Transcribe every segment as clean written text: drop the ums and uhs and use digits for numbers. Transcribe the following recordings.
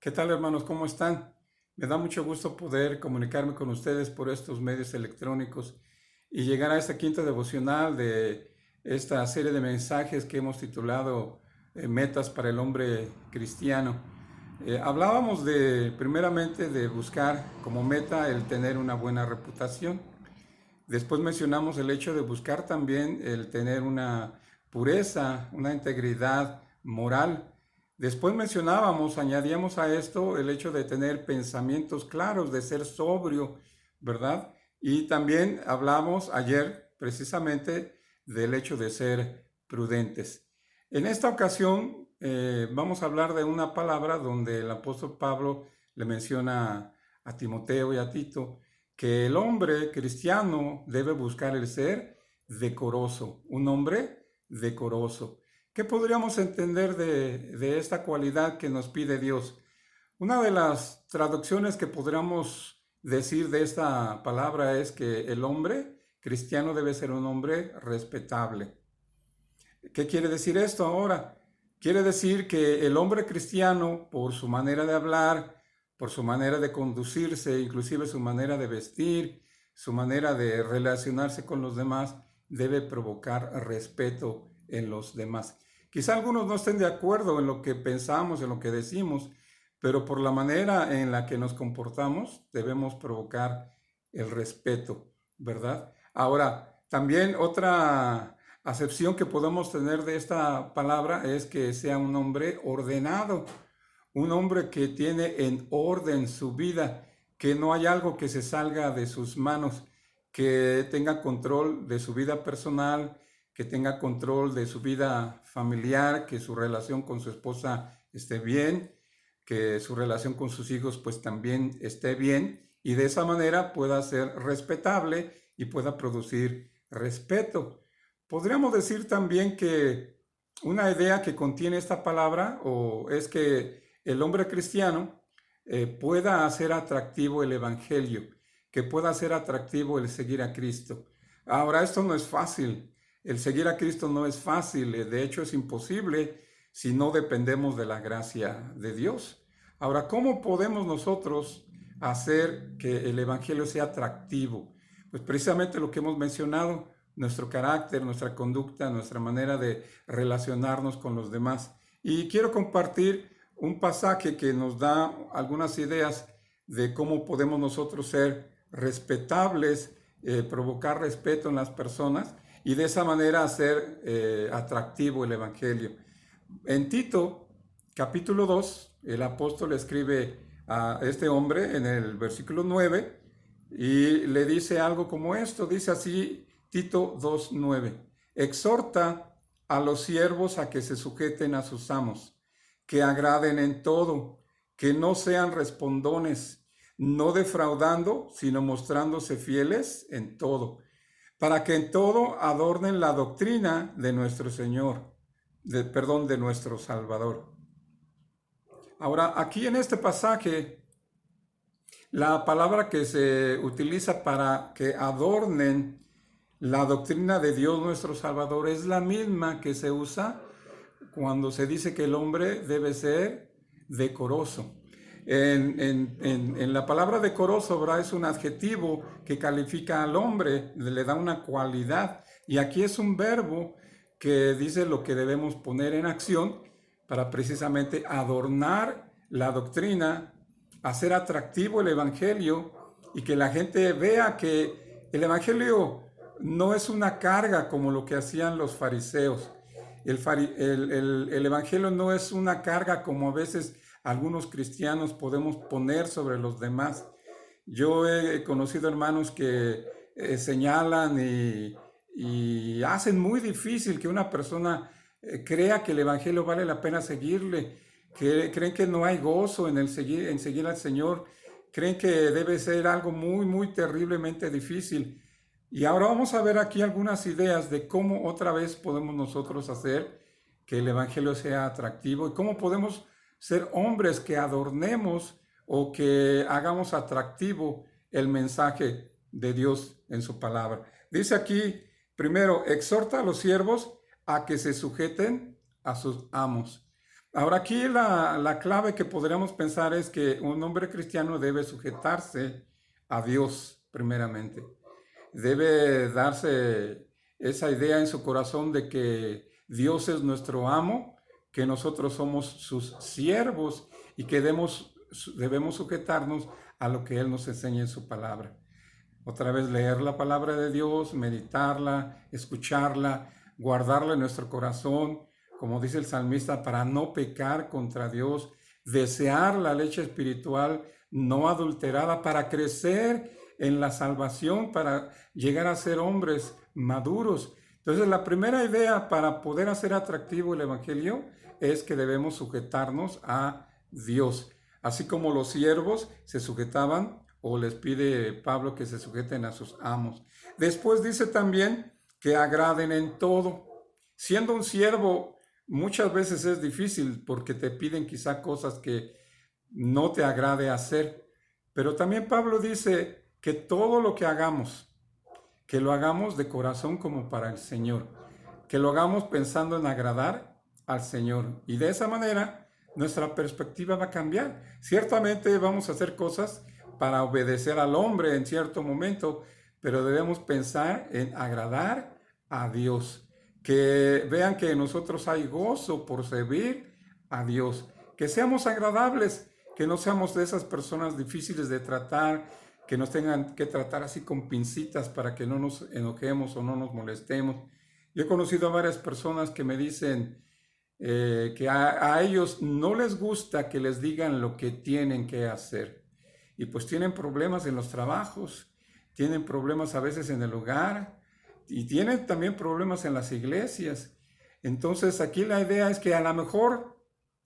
¿Qué tal, hermanos? ¿Cómo están? Me da mucho gusto poder comunicarme con ustedes por estos medios electrónicos y llegar a esta quinta devocional de esta serie de mensajes que hemos titulado Metas para el hombre cristiano. Hablábamos primeramente de buscar como meta el tener una buena reputación. Después mencionamos el hecho de buscar también el tener una pureza, una integridad moral. Después mencionábamos, añadíamos a esto el hecho de tener pensamientos claros, de ser sobrio, ¿verdad? Y también hablamos ayer precisamente del hecho de ser prudentes. En esta ocasión vamos a hablar de una palabra donde el apóstol Pablo le menciona a Timoteo y a Tito que el hombre cristiano debe buscar el ser decoroso, un hombre decoroso. ¿Qué podríamos entender de esta cualidad que nos pide Dios? Una de las traducciones que podríamos decir de esta palabra es que el hombre cristiano debe ser un hombre respetable. ¿Qué quiere decir esto ahora? Quiere decir que el hombre cristiano, por su manera de hablar, por su manera de conducirse, inclusive su manera de vestir, su manera de relacionarse con los demás, debe provocar respeto en los demás. Quizá algunos no estén de acuerdo en lo que pensamos, en lo que decimos, pero por la manera en la que nos comportamos debemos provocar el respeto, ¿verdad? Ahora, también otra acepción que podemos tener de esta palabra es que sea un hombre ordenado, un hombre que tiene en orden su vida, que no hay algo que se salga de sus manos, que tenga control de su vida personal, que tenga control de su vida familiar, que su relación con su esposa esté bien, que su relación con sus hijos pues también esté bien y de esa manera pueda ser respetable y pueda producir respeto. Podríamos decir también que una idea que contiene esta palabra o es que el hombre cristiano pueda hacer atractivo el evangelio, que pueda hacer atractivo el seguir a Cristo. Ahora, esto no es fácil, el seguir a Cristo no es fácil, de hecho es imposible si no dependemos de la gracia de Dios. Ahora, ¿cómo podemos nosotros hacer que el evangelio sea atractivo? Pues precisamente lo que hemos mencionado, nuestro carácter, nuestra conducta, nuestra manera de relacionarnos con los demás. Y quiero compartir un pasaje que nos da algunas ideas de cómo podemos nosotros ser respetables, provocar respeto en las personas y de esa manera hacer atractivo el Evangelio. En Tito, capítulo 2, el apóstol escribe a este hombre en el versículo 9 y le dice algo como esto, dice así Tito 2:9, exhorta a los siervos a que se sujeten a sus amos, que agraden en todo, que no sean respondones, no defraudando, sino mostrándose fieles en todo, para que en todo adornen la doctrina de nuestro Señor, de nuestro Salvador. Ahora, aquí en este pasaje, la palabra que se utiliza para que adornen la doctrina de Dios nuestro Salvador es la misma que se usa cuando se dice que el hombre debe ser decoroso. En la palabra decoroso, ¿verdad? Es un adjetivo que califica al hombre, le da una cualidad. Y aquí es un verbo que dice lo que debemos poner en acción para precisamente adornar la doctrina, hacer atractivo el Evangelio y que la gente vea que el Evangelio no es una carga como lo que hacían los fariseos. El Evangelio no es una carga como a veces algunos cristianos podemos poner sobre los demás. Yo he conocido hermanos que señalan y hacen muy difícil que una persona crea que el Evangelio vale la pena seguirle, que creen que no hay gozo en seguir al Señor, creen que debe ser algo muy, muy terriblemente difícil. Y ahora vamos a ver aquí algunas ideas de cómo otra vez podemos nosotros hacer que el Evangelio sea atractivo y cómo podemos ser hombres que adornemos o que hagamos atractivo el mensaje de Dios en su palabra. Dice aquí, primero, exhorta a los siervos a que se sujeten a sus amos. Ahora aquí la clave que podríamos pensar es que un hombre cristiano debe sujetarse a Dios primeramente. Debe darse esa idea en su corazón de que Dios es nuestro amo, que nosotros somos sus siervos y que debemos sujetarnos a lo que Él nos enseña en su palabra. Otra vez leer la palabra de Dios, meditarla, escucharla, guardarla en nuestro corazón, como dice el salmista, para no pecar contra Dios, desear la leche espiritual no adulterada para crecer en la salvación, para llegar a ser hombres maduros. Entonces, la primera idea para poder hacer atractivo el Evangelio es que debemos sujetarnos a Dios, así como los siervos se sujetaban o les pide Pablo que se sujeten a sus amos. Después dice también que agraden en todo. Siendo un siervo, muchas veces es difícil porque te piden quizá cosas que no te agrade hacer. Pero también Pablo dice que todo lo que hagamos, que lo hagamos de corazón como para el Señor, que lo hagamos pensando en agradar al Señor. Y de esa manera nuestra perspectiva va a cambiar. Ciertamente vamos a hacer cosas para obedecer al hombre en cierto momento, pero debemos pensar en agradar a Dios. Que vean que en nosotros hay gozo por servir a Dios. Que seamos agradables, que no seamos de esas personas difíciles de tratar, que nos tengan que tratar así con pincitas para que no nos enojemos o no nos molestemos. Yo he conocido a varias personas que me dicen que a ellos no les gusta que les digan lo que tienen que hacer. Y pues tienen problemas en los trabajos, tienen problemas a veces en el hogar y tienen también problemas en las iglesias. Entonces aquí la idea es que a lo mejor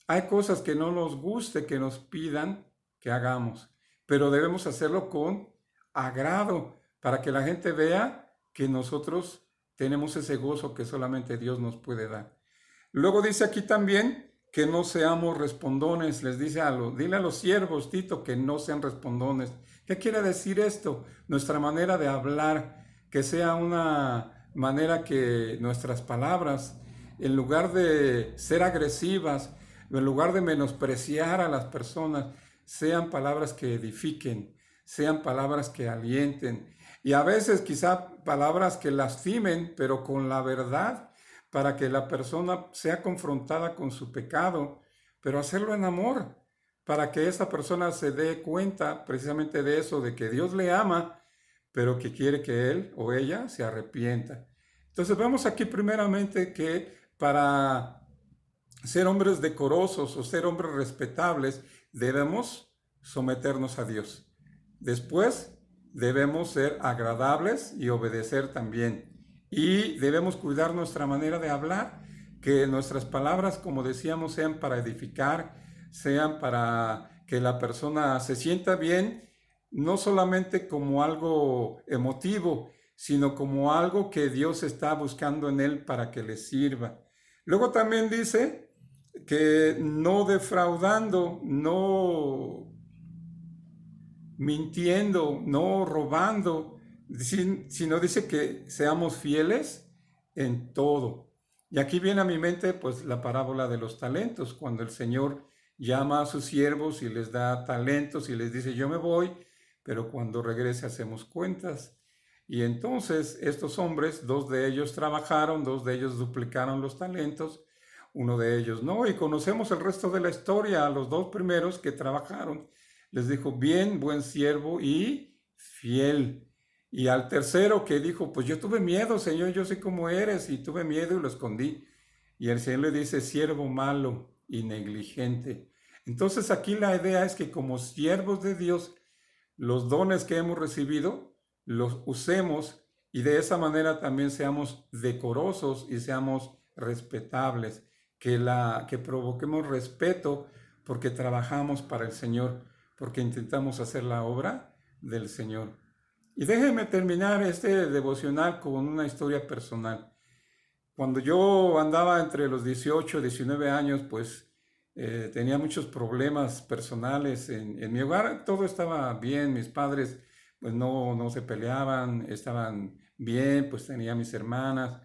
hay cosas que no nos guste que nos pidan que hagamos, pero debemos hacerlo con agrado para que la gente vea que nosotros tenemos ese gozo que solamente Dios nos puede dar. Luego dice aquí también que no seamos respondones. Les dice dile a los siervos, Tito, que no sean respondones. ¿Qué quiere decir esto? Nuestra manera de hablar, que sea una manera que nuestras palabras, en lugar de ser agresivas, en lugar de menospreciar a las personas, sean palabras que edifiquen, sean palabras que alienten. Y a veces quizá palabras que lastimen, pero con la verdad, para que la persona sea confrontada con su pecado, pero hacerlo en amor, para que esa persona se dé cuenta precisamente de eso, de que Dios le ama, pero que quiere que él o ella se arrepienta. Entonces vemos aquí primeramente que para ser hombres decorosos o ser hombres respetables, debemos someternos a Dios. Después, debemos ser agradables y obedecer también. Y debemos cuidar nuestra manera de hablar, que nuestras palabras, como decíamos, sean para edificar, sean para que la persona se sienta bien, no solamente como algo emotivo, sino como algo que Dios está buscando en él para que le sirva. Luego también dice que no defraudando, no mintiendo, no robando, sino dice que seamos fieles en todo. Y aquí viene a mi mente pues la parábola de los talentos, cuando el Señor llama a sus siervos y les da talentos y les dice yo me voy, pero cuando regrese hacemos cuentas. Y entonces estos hombres, dos de ellos trabajaron, dos de ellos duplicaron los talentos, uno de ellos no, y conocemos el resto de la historia, a los dos primeros que trabajaron les dijo, bien, buen siervo y fiel. Y al tercero que dijo, pues yo tuve miedo, Señor, yo sé cómo eres, y tuve miedo y lo escondí. Y el Señor le dice, siervo malo y negligente. Entonces aquí la idea es que como siervos de Dios, los dones que hemos recibido, los usemos y de esa manera también seamos decorosos y seamos respetables, que provoquemos respeto porque trabajamos para el Señor, porque intentamos hacer la obra del Señor. Y déjenme terminar este devocional con una historia personal. Cuando yo andaba entre los 18 y 19 años, pues tenía muchos problemas personales en mi hogar. Todo estaba bien, mis padres pues no se peleaban, estaban bien, pues tenía mis hermanas.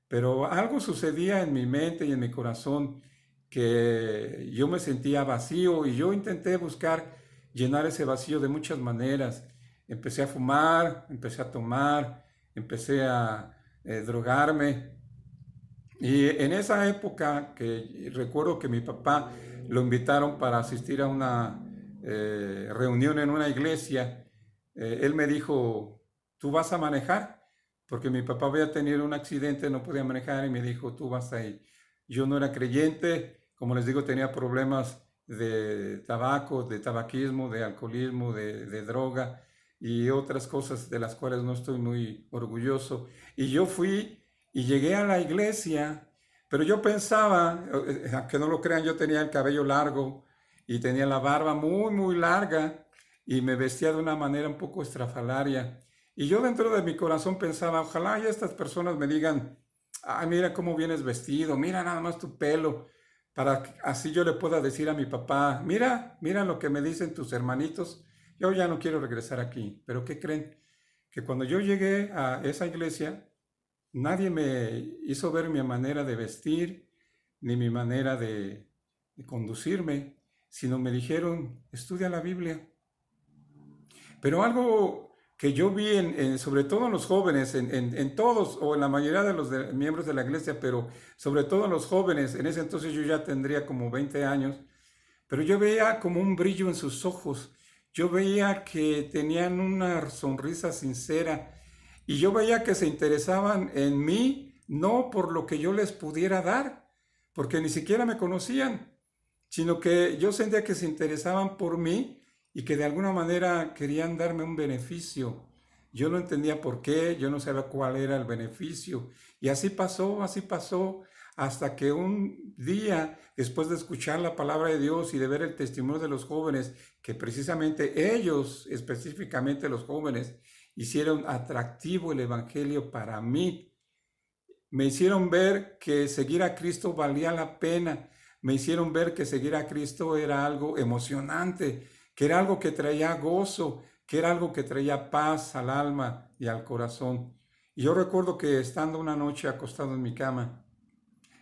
Pero algo sucedía en mi mente y en mi corazón que yo me sentía vacío y yo intenté buscar llenar ese vacío de muchas maneras. Empecé a fumar, empecé a tomar, empecé a drogarme. Y en esa época que recuerdo que mi papá lo invitaron para asistir a una reunión en una iglesia, él me dijo, ¿tú vas a manejar? Porque mi papá había tenido un accidente, no podía manejar y me dijo, tú vas ahí. Yo no era creyente, como les digo, tenía problemas de tabaco, de tabaquismo, de alcoholismo, de droga y otras cosas de las cuales no estoy muy orgulloso. Y yo fui y llegué a la iglesia, pero yo pensaba, aunque no lo crean, yo tenía el cabello largo y tenía la barba muy, muy larga y me vestía de una manera un poco estrafalaria. Y yo dentro de mi corazón pensaba, ojalá y estas personas me digan, ay, mira cómo vienes vestido, mira nada más tu pelo, para que así yo le pueda decir a mi papá, mira, mira lo que me dicen tus hermanitos, yo ya no quiero regresar aquí. Pero ¿qué creen? Que cuando yo llegué a esa iglesia, nadie me hizo ver mi manera de vestir, ni mi manera de conducirme, sino me dijeron, estudia la Biblia. Pero algo que yo vi, sobre todo en los jóvenes, en todos o en la mayoría de los miembros de la iglesia, pero sobre todo en los jóvenes, en ese entonces yo ya tendría como 20 años, pero yo veía como un brillo en sus ojos, yo veía que tenían una sonrisa sincera y yo veía que se interesaban en mí, no por lo que yo les pudiera dar, porque ni siquiera me conocían, sino que yo sentía que se interesaban por mí y que de alguna manera querían darme un beneficio. Yo no entendía por qué, yo no sabía cuál era el beneficio. Y así pasó, hasta que un día, después de escuchar la palabra de Dios y de ver el testimonio de los jóvenes, que precisamente ellos, específicamente los jóvenes, hicieron atractivo el Evangelio para mí. Me hicieron ver que seguir a Cristo valía la pena. Me hicieron ver que seguir a Cristo era algo emocionante, que era algo que traía gozo, que era algo que traía paz al alma y al corazón. Y yo recuerdo que estando una noche acostado en mi cama,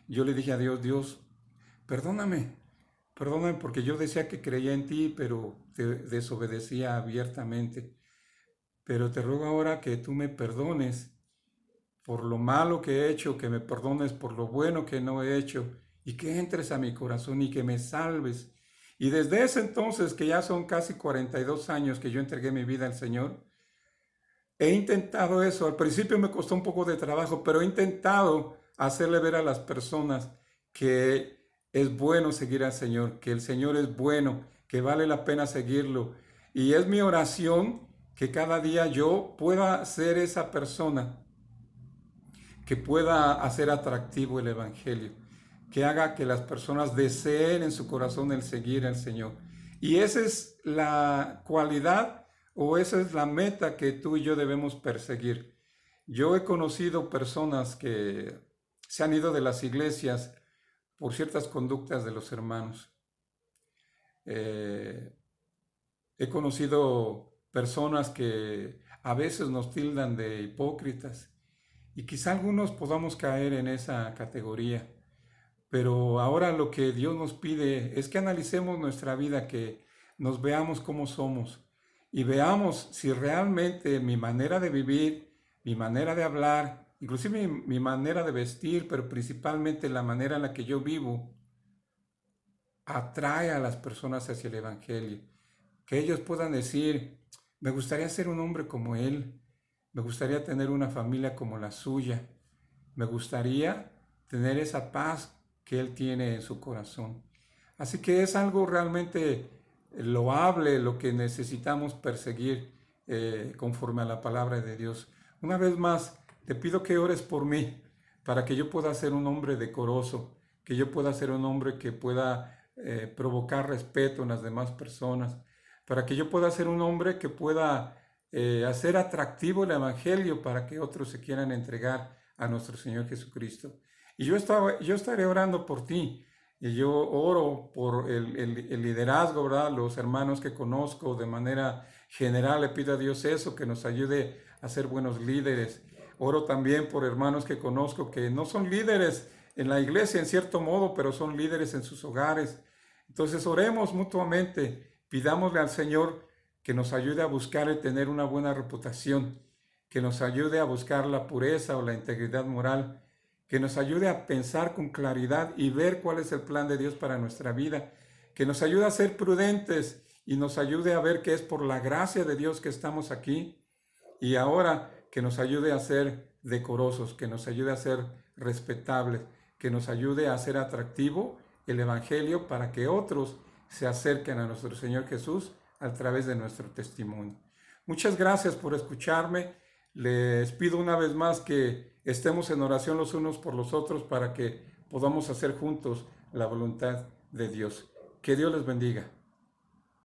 yo le dije a Dios, Dios, perdóname, perdóname porque yo decía que creía en ti, pero te desobedecía abiertamente. Pero te ruego ahora que tú me perdones por lo malo que he hecho, que me perdones por lo bueno que no he hecho y que entres a mi corazón y que me salves. Y desde ese entonces, que ya son casi 42 años que yo entregué mi vida al Señor, he intentado eso. Al principio me costó un poco de trabajo, pero he intentado hacerle ver a las personas que es bueno seguir al Señor, que el Señor es bueno, que vale la pena seguirlo. Y es mi oración que cada día yo pueda ser esa persona que pueda hacer atractivo el Evangelio, que haga que las personas deseen en su corazón el seguir al Señor. Y esa es la cualidad o esa es la meta que tú y yo debemos perseguir. Yo he conocido personas que se han ido de las iglesias por ciertas conductas de los hermanos. He conocido personas que a veces nos tildan de hipócritas y quizá algunos podamos caer en esa categoría. Pero ahora lo que Dios nos pide es que analicemos nuestra vida, que nos veamos cómo somos y veamos si realmente mi manera de vivir, mi manera de hablar, inclusive mi manera de vestir, pero principalmente la manera en la que yo vivo, atrae a las personas hacia el Evangelio. Que ellos puedan decir, me gustaría ser un hombre como él, me gustaría tener una familia como la suya, me gustaría tener esa paz que él tiene en su corazón. Así que es algo realmente loable lo que necesitamos perseguir conforme a la palabra de Dios. Una vez más, te pido que ores por mí para que yo pueda ser un hombre decoroso, que yo pueda ser un hombre que pueda provocar respeto en las demás personas, para que yo pueda ser un hombre que pueda hacer atractivo el Evangelio para que otros se quieran entregar a nuestro Señor Jesucristo. Y yo estaré orando por ti. Y yo oro por el liderazgo, ¿verdad? Los hermanos que conozco de manera general, le pido a Dios eso, que nos ayude a ser buenos líderes. Oro también por hermanos que conozco que no son líderes en la iglesia en cierto modo, pero son líderes en sus hogares. Entonces oremos mutuamente, pidámosle al Señor que nos ayude a buscar y tener una buena reputación, que nos ayude a buscar la pureza o la integridad moral, que nos ayude a pensar con claridad y ver cuál es el plan de Dios para nuestra vida, que nos ayude a ser prudentes y nos ayude a ver que es por la gracia de Dios que estamos aquí, y ahora que nos ayude a ser decorosos, que nos ayude a ser respetables, que nos ayude a ser atractivo el Evangelio para que otros se acerquen a nuestro Señor Jesús a través de nuestro testimonio. Muchas gracias por escucharme. Les pido una vez más que estemos en oración los unos por los otros para que podamos hacer juntos la voluntad de Dios. Que Dios les bendiga.